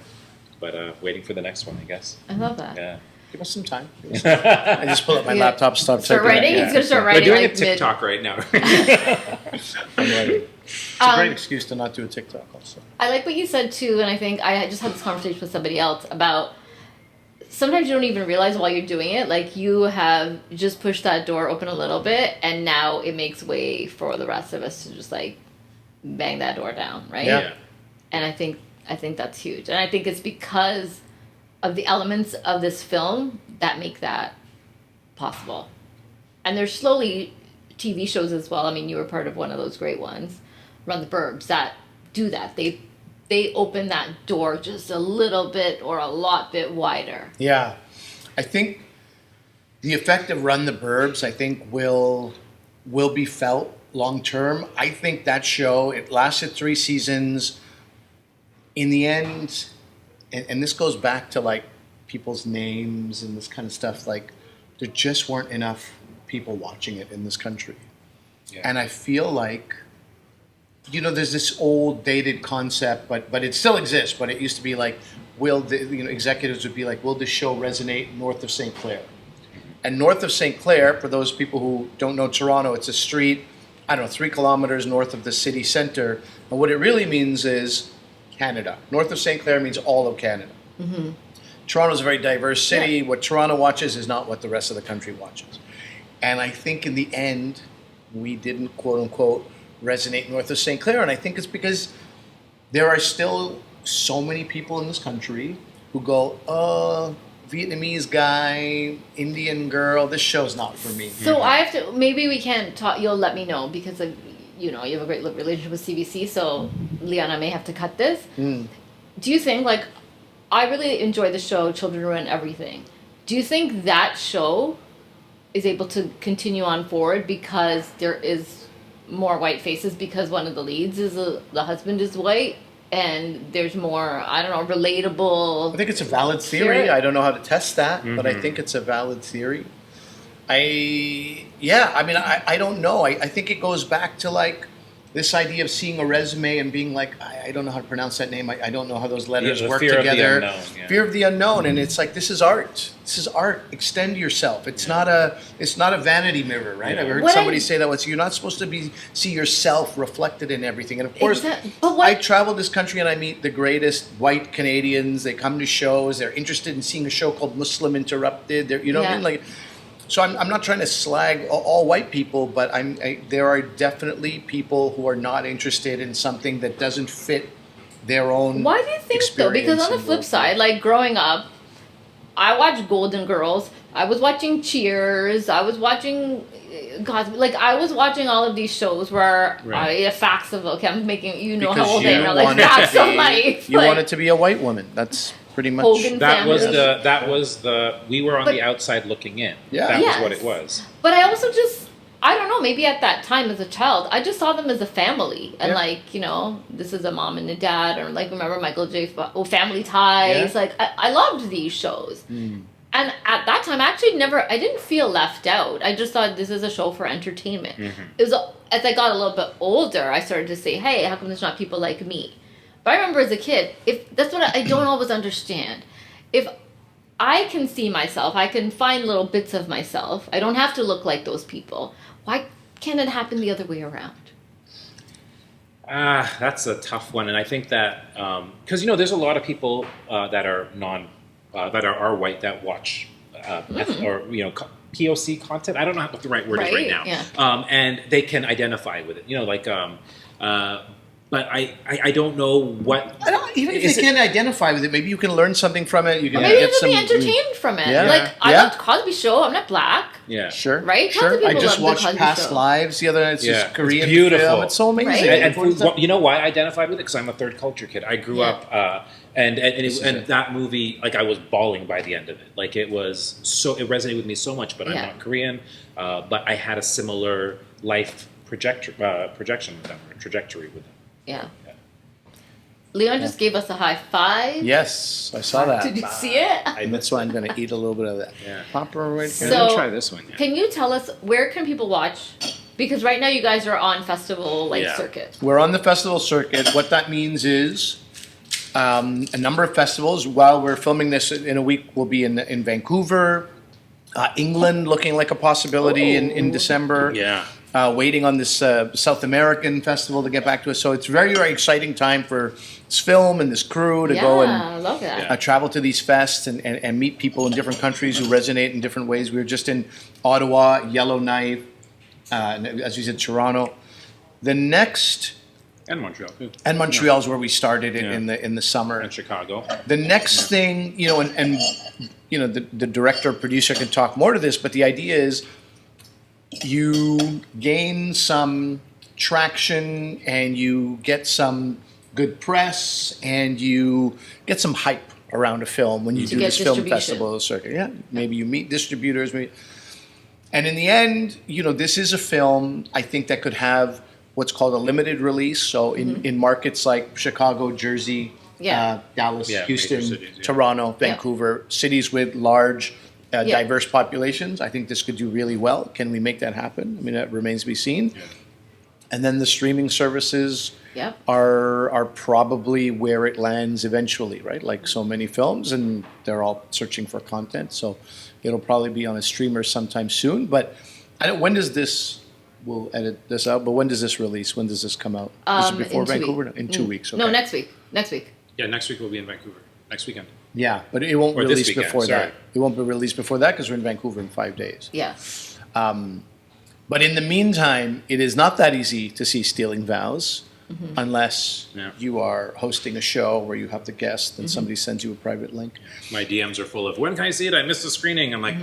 but waiting for the next one, I guess. I love that. Yeah, give us some time. I just pull up my laptop, start writing. He's gonna start writing. We're doing a TikTok right now. I'm ready. It's a great excuse to not do a TikTok. Also, I like what you said too, and I think I just had this conversation with somebody else about. Sometimes you don't even realize while you're doing it, like you have just pushed that door open a little bit, and now it makes way for the rest of us to just like bang that door down, right? Yeah. And I think that's huge, and I think it's because of the elements of this film that make that possible. And there's slowly TV shows as well. I mean, you were part of one of those great ones, Run the Burbs, that do that. They open that door just a little bit or a lot bit wider. Yeah. I think the effect of Run the Burbs, I think, will be felt long term. I think that show, it lasted 3 seasons. In the end, and this goes back to like people's names and this kind of stuff, like there just weren't enough people watching it in this country. Yeah. And I feel like, you know, there's this old dated concept, but it still exists. But it used to be like, executives would be like, will this show resonate north of St. Clair? And north of St. Clair, for those people who don't know Toronto, it's a street, 3 kilometers north of the city center. And what it really means is Canada. North of St. Clair means all of Canada. Mm-hmm. Toronto's a very diverse city. Yeah. What Toronto watches is not what the rest of the country watches. And I think in the end, we didn't, quote unquote, resonate north of St. Clair, and I think it's because there are still so many people in this country who go, Vietnamese guy, Indian girl, this show's not for me. So I have to, maybe we can talk, you'll let me know, because of, you have a great relationship with CBC, so Liana may have to cut this. Do you think, like, I really enjoy the show Children Ruin Everything. Do you think that show is able to continue on forward because there is more white faces, because one of the leads is the husband is white, and there's more, relatable. I think it's a valid theory. I don't know how to test that, but I think it's a valid theory. I don't know. I think it goes back to like this idea of seeing a resume and being like, I don't know how to pronounce that name. I don't know how those letters The work fear of the together. unknown, yeah. Fear of the unknown, and it's like, this is art. This is art. Extend yourself. It's not a vanity mirror, right? Yeah. I've heard What somebody say that you're not supposed to see yourself reflected in everything. And of course, But what- I travel this country and I meet the greatest white Canadians. They come to shows. They're interested in seeing a show called Muslim Interrupted. You know what I mean? Like. So I'm not trying to slag all white people, but there are definitely people who are not interested in something that doesn't fit their own. Why do you think so? Because on the flip side, like growing up, I watched Golden Girls. I was watching Cheers. I was watching, I was watching all of these shows where facts of I'm making how old I am, like facts of life. You wanted to be a white woman. That's pretty much. Hogan That was family. we were on the outside looking in. Yeah. That Yes. was what it was. But I also I don't know, maybe at that time as a child, I just saw them as a family. And this is a mom and a dad, or remember Michael J. Family Ties. Yeah. I loved these shows. And at that time, I didn't feel left out. I just thought this is a show for entertainment. It was, as I got a little bit older, I started to say, hey, how come there's not people like me? But I remember as a kid, that's what I don't always understand. If I can see myself, I can find little bits of myself. I don't have to look like those people. Why can't it happen the other way around? That's a tough one, and I think that because there's a lot of people that are that are white that watch or POC content. I don't know what the right word is right now, and they can identify with it. But I don't know what. Even if they can't identify with it, maybe you can learn something from it. You can Maybe you get can some. be entertained from it. Yeah. I loved Cosby Show. I'm not black. Yeah, Sure. Right? Tons Sure. of people I just love the watched Cosby Past Show. Lives the other night. It's this It's Korean beautiful. film. It's so amazing. Right? And you know why I identified with it? Because I'm a third culture kid. I grew up, and that movie, I was bawling by the end of it. It resonated with me so much. But I'm not Korean. But I had a similar life projection with them, or trajectory with them. Yeah. Leon just gave us a high five. Yes, I saw that. Did you see it? And that's why I'm going to eat a little bit of that. Yeah. Popper right So- there. I'm gonna try this one. Yeah. Can you tell us where can people watch? Because right now you guys are on festival circuit. We're on the festival circuit. What that means is a number of festivals. While we're filming this in a week, we'll be in Vancouver, England, looking like a possibility in December. Yeah. Waiting on this South American festival to get back to us. So it's very, very exciting time for this film and this crew to go I and love that. Yeah. travel to these fests and meet people in different countries who resonate in different ways. We were just in Ottawa, Yellowknife, as you said, Toronto. The next, And Montreal too. and Montreal is where we started Yeah. in the summer. And Chicago. The next thing, the director, producer can talk more to this, but the idea is you gain some traction and you get some good press and you get some hype around a film when you do get this film distribution. festival circuit. Yeah, maybe you meet distributors. And in the end, this is a film, I think, that could have what's called a limited release. So in markets like Chicago, Jersey, Dallas, Yeah, Houston, major cities, yeah. Toronto, Vancouver, cities with large, diverse populations, I think this could do really well. Can we make that happen? I mean, that remains to be seen. Yeah. And then the streaming services Yep. are probably where it lands eventually, right? Like so many films, and they're all searching for content. So it'll probably be on a streamer sometime soon. But when does this? We'll edit this out. But when does this release? When does this come out? Is it before in 2 Vancouver? weeks. In 2 weeks. No, Okay. next week. Next week. Yeah, next week we'll be in Vancouver. Next weekend. Yeah, but it won't Or this release weekend, before sorry. that. It won't be released before that because we're in Vancouver in 5 days. Yeah. But in the meantime, it is not that easy to see Stealing Vows unless Yeah. you are hosting a show where you have the guest and somebody sends you a private link. My DMs are full of, when can I see it? I missed the screening. I'm like,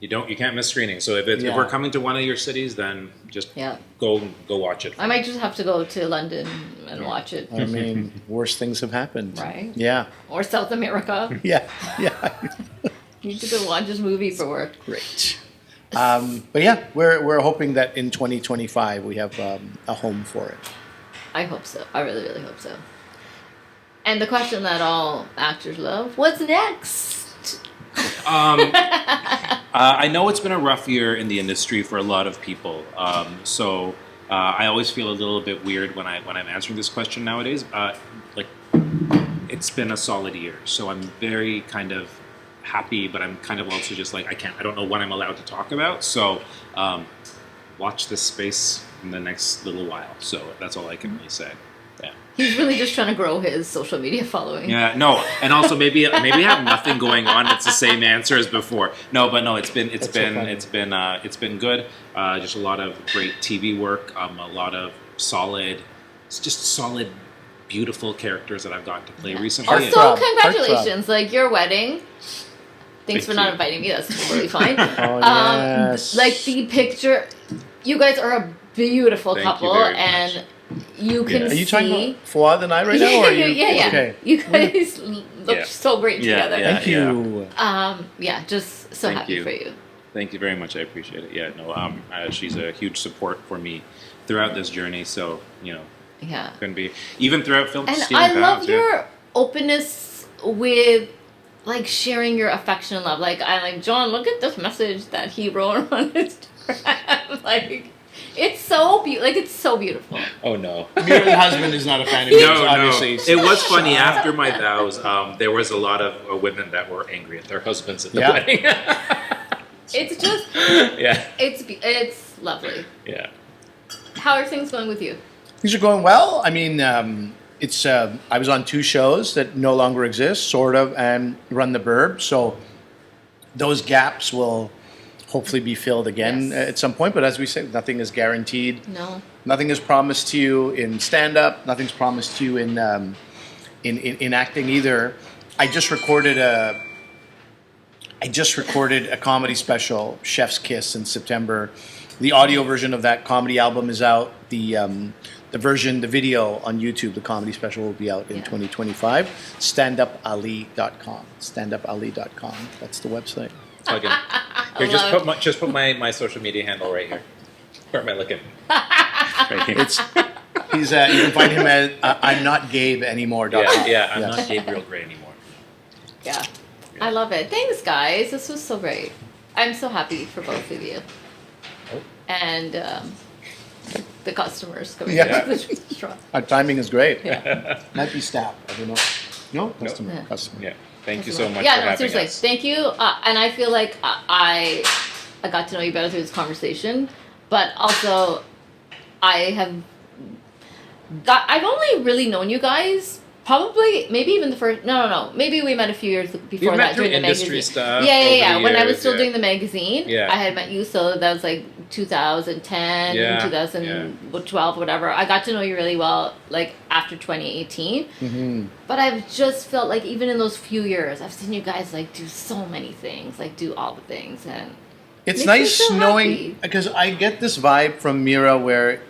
you can't miss screening. So if Yeah. we're coming to one of your cities, then just Yeah. go watch it. I might just have to go to London and watch it. I mean, worse things have happened. Right. Yeah. Or South America. Yeah. Yeah. You need to go watch this movie for work. Great. But yeah, we're hoping that in 2025 we have a home for it. I hope so. I really, really hope so. And the question that all actors love, what's next? I know it's been a rough year in the industry for a lot of people. So I always feel a little bit weird when I'm answering this question nowadays. Like, it's been a solid year, so I'm very kind of happy, but I'm kind of also just like I don't know what I'm allowed to talk about. So watch this space in the next little while. So that's all I can really say. Yeah. He's really just trying to grow his social media following. Yeah, no, and also maybe I have nothing going on. It's the same answer as before. No, but no, it's been good. Just a lot of great TV work. A lot of solid, beautiful characters that I've gotten to play recently. Also, congratulations! Like your wedding. Thanks for not inviting me. That's totally fine. Yes. Like the picture, you guys are a beautiful couple, and you can Are you see. talking about Fuad and I right now? Or are you, yeah. Okay. You guys look so great together. Thank you. Just so Thank happy you. for you. Thank you very much. I appreciate it. Yeah, no, she's a huge support for me throughout this journey. So couldn't be even throughout film. And Stealing I love Vows, your openness with like sharing your affection and love. Like I'm like, John, look at this message that he wrote on Instagram. Like it's so it's so beautiful. Oh no. Meera's husband is not a fan of yours, No. obviously. It was funny after my vows. There was a lot of women that were angry at their husbands at the wedding. It's just it's lovely. Yeah. How are things going with you? Things are going well. I mean, it's I was on 2 shows that no longer exist, sort of, and Run the Burb. So those gaps will hopefully be filled again at some point. But as we said, nothing is guaranteed. No. Nothing is promised to you in stand-up. Nothing's promised to you in acting either. I just recorded a comedy special, Chef's Kiss, in September. The audio version of that comedy album is out. The video on YouTube, the comedy special, will be out in 2025. Standupali.com. Standupali.com. That's the website. Here, just put my social media handle right here. Where am I looking? Right here. You can find him at I'm not Gabe anymore. I'm not Gabriel Gray anymore. Yeah. I love it. Thanks, guys. This was so great. I'm so happy for both of you. And the customers coming to the restaurant. Our timing is great. Yeah. Might be staff. I don't know. No? Customer. Yeah. Customer. Yeah. Thank you so much Yeah, for having seriously. us. Thank you. And I feel like I got to know you better through this conversation, but also I've only really known you guys probably maybe even the first maybe we met a few years before that through doing the industry magazine stuff when I was years, still doing the magazine I had met you, so that was like 2010 2012 whatever. I got to know you really well like after 2018 but I've just felt like even in those few years I've seen you guys like do so many things, like do all the things, and it's makes me nice so knowing happy. because I get this vibe from Meera where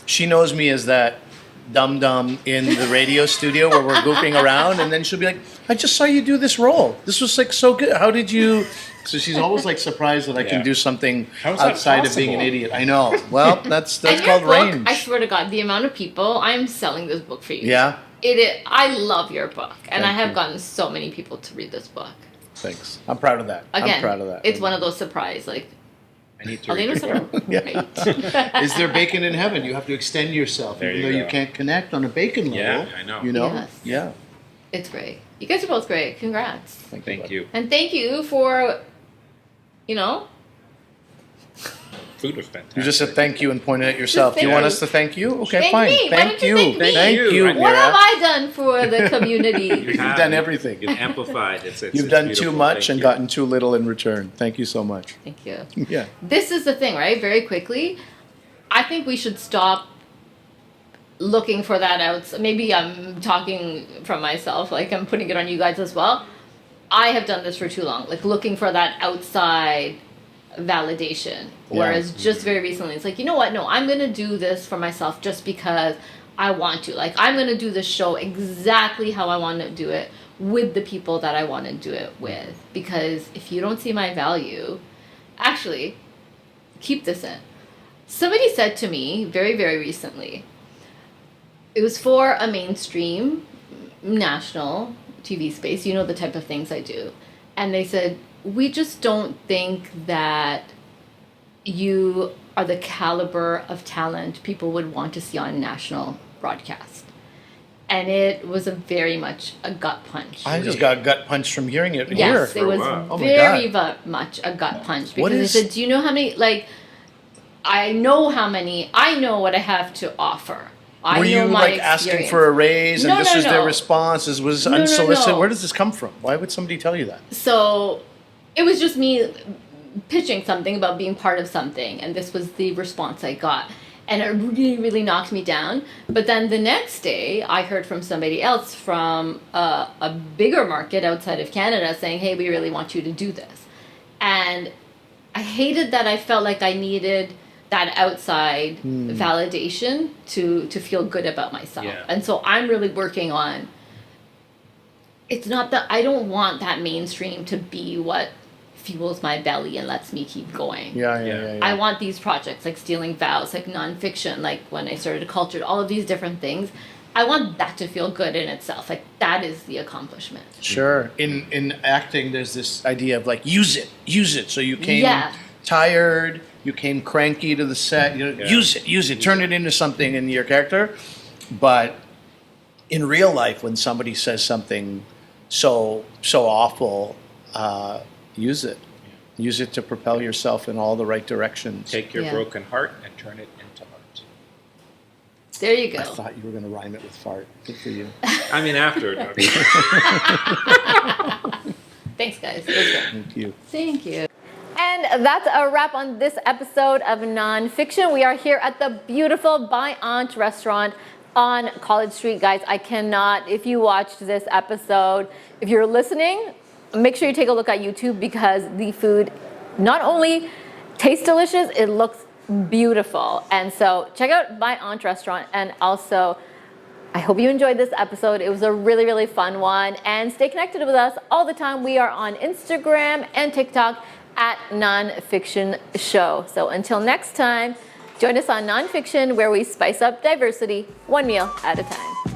she knows me as that dum-dum in the radio studio where we're goofing around, and then she'll be like, I just saw you do this role. This was like so good. How did you? So she's always like surprised that I can do something outside of being an idiot. I know. Well, that's called range. I swear to God, the amount of people I'm selling this book for you. Yeah. I love your book, and Thank I have you. gotten so many people to read this book. Thanks. I'm proud of that. Again, I'm proud of that. It's one of those surprise like. I need to Alina's read right. Is there bacon in heaven? You have to extend yourself, There even you though you go. can't connect on a bacon level. Yeah, I know. You know? Yes. Yeah. It's great. You guys are both great. Congrats. Thank you. And thank you for, Food was fantastic. You just said thank you and pointed at yourself. Do you thank want you. us to thank you? Okay, Thank fine. me. Why Thank don't you you. thank me? Thank you. Right. What Meera. have I done for the community? You've done everything. You've amplified. It's You've done too beautiful. much Thank and you. gotten too little in return. Thank you so much. Thank you. Yeah. This is the thing, right? Very quickly, I think we should stop looking for that out. Maybe I'm talking from myself, like I'm putting it on you guys as well. I have done this for too long, like looking for that outside validation. Whereas just very recently, it's like, you know what? No, I'm going to do this for myself just because I want to. Like, I'm going to do this show exactly how I want to do it with the people that I want to do it with. Because if you don't see my value, actually, keep this in. Somebody said to me very, very recently, it was for a mainstream national TV space, you know, the type of things I do. And they said, we just don't think that you are the caliber of talent people would want to see on national broadcast. And it was very much a gut punch. I just got a gut punch from hearing it Yes, here. it was Oh my very God. much a gut punch. What Because is- they said, do you know how many, like, I know what I have to offer. I Were know you my like asking experience. for a raise and No, this no, was their no. response? This was No, no, unsolicited? no. Where does this come from? Why would somebody tell you that? So it was just me pitching something about being part of something, and this was the response I got. And it really, really knocked me down. But then the next day, I heard from somebody else from a bigger market outside of Canada saying, hey, we really want you to do this. And I hated that I felt like I needed that outside validation to feel good about myself. Yeah. And so I'm really working on, it's not that, I don't want that mainstream to be what fuels my belly and lets me keep going. Yeah. I want these projects like Stealing Vows, like nonfiction, like when I started Cultured, all of these different things. I want that to feel good in itself. Like that is the accomplishment. Sure. In acting, there's this idea of like, use it. So you came Yeah. tired, you came cranky to the set, you know, Yeah. use it, turn it into something in your character. But in real life, when somebody says something so awful, use it. Use it to propel yourself in all the right directions. Take your Yeah. broken heart and turn it into art. There you go. I thought you were going to rhyme it with fart. Good for you. I mean, after. Thanks, guys. It was good. Thank you. Thank you. And that's a wrap on this episode of Nonfiction. We are here at the beautiful By Aunt restaurant on College Street. Guys, I cannot, if you watched this episode, if you're listening, make sure you take a look at YouTube because the food not only tastes delicious, it looks beautiful. And so check out By Aunt restaurant. And also, I hope you enjoyed this episode. It was a really, really fun one. And stay connected with us all the time. We are on Instagram and TikTok at Nonfiction Show. So until next time, join us on Nonfiction, where we spice up diversity one meal at a time.